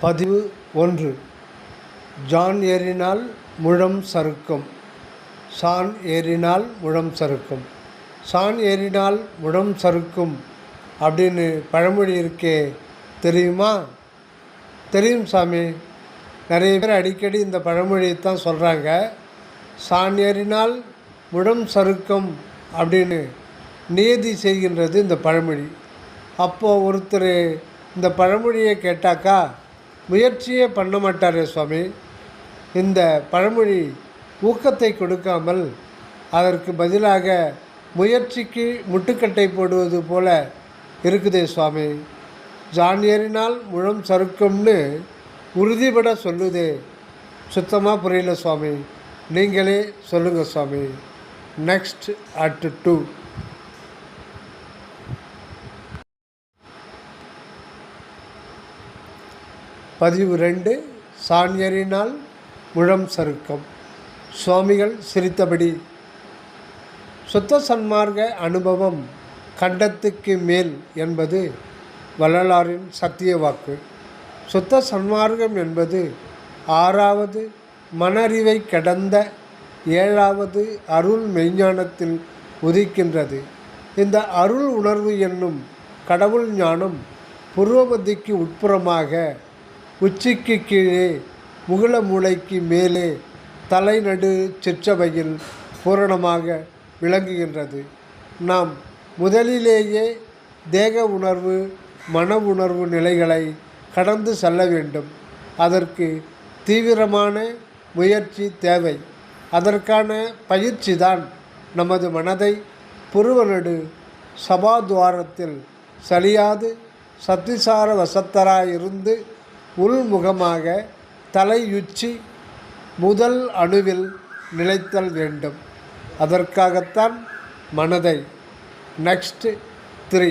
பதிவு 1. ஜான் ஏறினால் முழம் சறுக்கும். சான் ஏறினால் முழம் சறுக்கும். சான் ஏறினால் முழம் சறுக்கும் அப்படின்னு பழமொழி இருக்கே, தெரியுமா? தெரியும் சாமி. நிறைய பேர் அடிக்கடி இந்த பழமொழியைத்தான் சொல்கிறாங்க. சான் ஏறினால் முழம் சறுக்கும் அப்படின்னு நியதி செய்கின்றது இந்த பழமொழி. அப்போது ஒருத்தர் இந்த பழமொழியை கேட்டாக்கா முயற்சியே பண்ண மாட்டாரே சுவாமி. இந்த பழமொழி ஊக்கத்தை கொடுக்காமல் அதற்கு பதிலாக முயற்சிக்கு முட்டுக்கட்டை போடுவது போல இருக்குதே சுவாமி. ஜான் ஏறினால் முழம் சறுக்கும்னு உறுதிபட சொல்லுதே, சுத்தமாக புரியல சுவாமி. நீங்களே சொல்லுங்கள் சுவாமி. Next at 2. பதிவு 2. சான் ஏறினால் முழம் சறுக்கும். சுவாமிகள் சிரித்தபடி. சுத்த சன்மார்க்க அனுபவம் கண்டத்துக்கு மேல் என்பது வள்ளலாரின் சத்திய வாக்கு. சுத்த சன்மார்க்கம் என்பது 6வது மனறிவை கடந்த 7வது அருள் மெய்ஞானத்தில் உதிக்கின்றது. இந்த அருள் உணர்வு என்னும் கடவுள் ஞானம் புருவமத்திக்கு உட்புறமாக, உச்சிக்கு கீழே, முகுள மூளைக்கு மேலே, தலைநடு சிற்றவையில் பூரணமாக விளங்குகின்றது. நாம் முதலிலேயே தேக உணர்வு, மன உணர்வு நிலைகளை கடந்து செல்ல வேண்டும். அதற்கு தீவிரமான முயற்சி தேவை. அதற்கான பயிற்சி தான் நமது மனதை புருவநடு சபாத்வாரத்தில் சலியாது சத்திசார வசத்தராயிருந்து உள்முகமாக தலையுச்சி முதல் அணுவில் நிலைத்தல் வேண்டும். அதற்காகத்தான் மனதை நெக்ஸ்ட் 3